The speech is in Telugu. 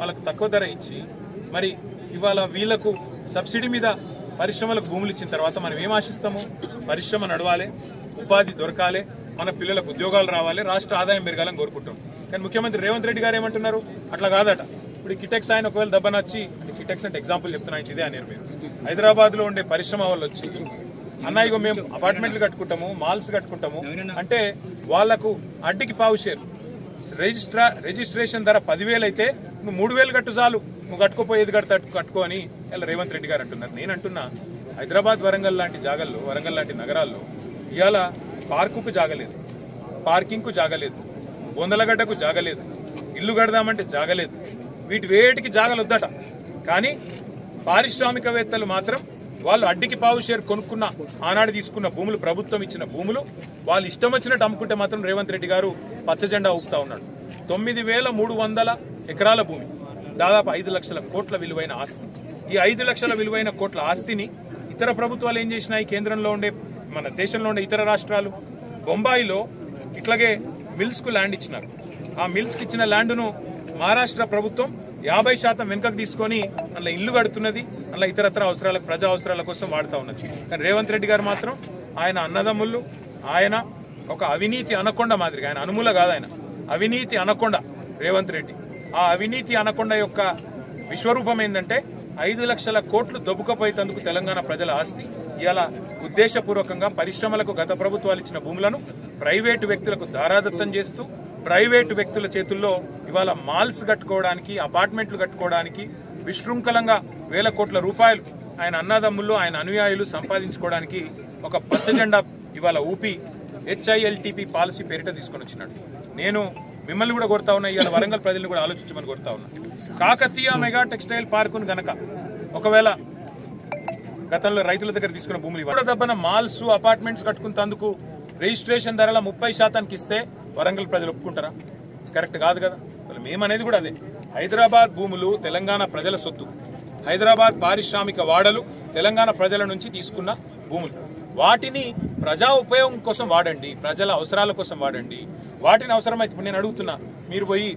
వాళ్ళకు తక్కువ ధర ఇచ్చి మరి ఇవాళ వీళ్లకు సబ్సిడీ మీద పరిశ్రమలకు భూములు ఇచ్చిన తర్వాత మనం ఏం ఆశిస్తాము? పరిశ్రమ నడవాలి, ఉపాధి దొరకాలి, మన పిల్లలకు ఉద్యోగాలు రావాలి, రాష్ట్ర ఆదాయం పెరగాలని కోరుకుంటాం. కానీ ముఖ్యమంత్రి రేవంత్ రెడ్డి గారు ఏమంటున్నారు? అట్లా కాదట. ఇప్పుడు కిటెక్స్ ఆయన ఒకవేళ దెబ్బనొచ్చి, కిటెక్స్ అంటే ఎగ్జాంపుల్ చెప్తున్నా, ఇదే అని మీరు హైదరాబాద్ లో ఉండే పరిశ్రమ వాళ్ళు వచ్చి అన్నయ్యగో మేము అపార్ట్మెంట్లు కట్టుకుంటాము, మాల్స్ కట్టుకుంటాము అంటే వాళ్లకు అడ్డికి పావు షేర్. రిజిస్ట్రేషన్ ధర 10,000 అయితే నువ్వు 3,000 కట్టు చాలు, నువ్వు కట్టుకోపోయేది కట్టుకో అని ఇలా రేవంత్ రెడ్డి గారు అంటున్నారు. నేను అంటున్నా, హైదరాబాద్ వరంగల్ లాంటి జాగాల్లో, వరంగల్ లాంటి నగరాల్లో ఇవాళ పార్కుకు జాగలేదు, పార్కింగ్కు జాగలేదు, బొందలగడ్డకు జాగలేదు, ఇల్లు కడదామంటే జాగలేదు, వీటి వేటికి జాగలొద్దట. కానీ పారిశ్రామికవేత్తలు మాత్రం వాళ్ళు అడ్డికి పావు షేర్ కొనుక్కున్న, ఆనాడు తీసుకున్న భూములు, ప్రభుత్వం ఇచ్చిన భూములు వాళ్ళు ఇష్టం వచ్చినట్టు అమ్ముకుంటే మాత్రం రేవంత్ రెడ్డి గారు పచ్చజెండా ఊపుతా ఉన్నాడు. 9,300 ఎకరాల భూమి, దాదాపు 5 లక్షల కోట్ల విలువైన ఆస్తి. ఈ 5 లక్షల విలువైన కోట్ల ఆస్తిని ఇతర ప్రభుత్వాలు ఏం చేసినాయి? కేంద్రంలో ఉండే, మన దేశంలో ఉండే ఇతర రాష్ట్రాలు, బొంబాయిలో ఇట్లాగే మిల్స్ కు ల్యాండ్ ఇచ్చినారు. ఆ మిల్స్ కి ఇచ్చిన ల్యాండ్ను మహారాష్ట్ర ప్రభుత్వం 50% వెనుకకు తీసుకొని అందులో ఇల్లు కడుతున్నది, అందులో ఇతరత్ర అవసరాలకు, ప్రజా అవసరాల కోసం వాడుతూ ఉన్నది. కానీ రేవంత్ రెడ్డి గారు మాత్రం ఆయన అన్నదమ్ముళ్ళు, ఆయన ఒక అవినీతి అనకొండ మాదిరిగా, ఆయన అనుమూల కాదు, ఆయన అవినీతి అనకొండ రేవంత్ రెడ్డి. ఆ అవినీతి అనకొండ యొక్క విశ్వరూపం ఏంటంటే 5 లక్షల కోట్లు దొబ్బుకపోయేందుకు తెలంగాణ ప్రజల ఆస్తి ఇలా ఉద్దేశపూర్వకంగా పరిశ్రమలకు గత ప్రభుత్వాలు ఇచ్చిన భూములను ప్రైవేటు వ్యక్తులకు దారాదత్తం చేస్తూ, ప్రైవేటు వ్యక్తుల చేతుల్లో ఇవాళ మాల్స్ కట్టుకోవడానికి, అపార్ట్మెంట్లు కట్టుకోవడానికి, విశృంఖలంగా వేల కోట్ల రూపాయలు ఆయన అన్నదమ్ములు, ఆయన అనుయాయులు సంపాదించుకోవడానికి ఒక పచ్చజెండా ఇవాళ ఊపి HILTP పాలసీ పేరిట తీసుకొని వచ్చినాడు. నేను మిమ్మల్ని కూడా కోరుతా ఉన్నా, ఇవాళ వరంగల్ ప్రజలను కూడా ఆలోచించమని కోరుతా ఉన్నా. కాకతీయ మెగా టెక్స్టైల్ పార్కును గనక ఒకవేళ గతంలో రైతుల దగ్గర తీసుకున్న భూములు ఇవ్వడం దబ్బన మాల్స్, అపార్ట్మెంట్స్ కట్టుకున్నందుకు రిజిస్ట్రేషన్ ధరల 30% ఇస్తే వరంగల్ ప్రజలు ఒప్పుకుంటారా? కరెక్ట్ కాదు కదా. మేమనేది కూడా అదే. హైదరాబాద్ భూములు తెలంగాణ ప్రజల సొత్తు, హైదరాబాద్ పారిశ్రామిక వాడలు తెలంగాణ ప్రజల నుంచి తీసుకున్న భూములు. వాటిని ప్రజా ఉపయోగం కోసం వాడండి, ప్రజల అవసరాల కోసం వాడండి. వాటిని అవసరమైతే ఇప్పుడు నేను అడుగుతున్నా, మీరు పోయి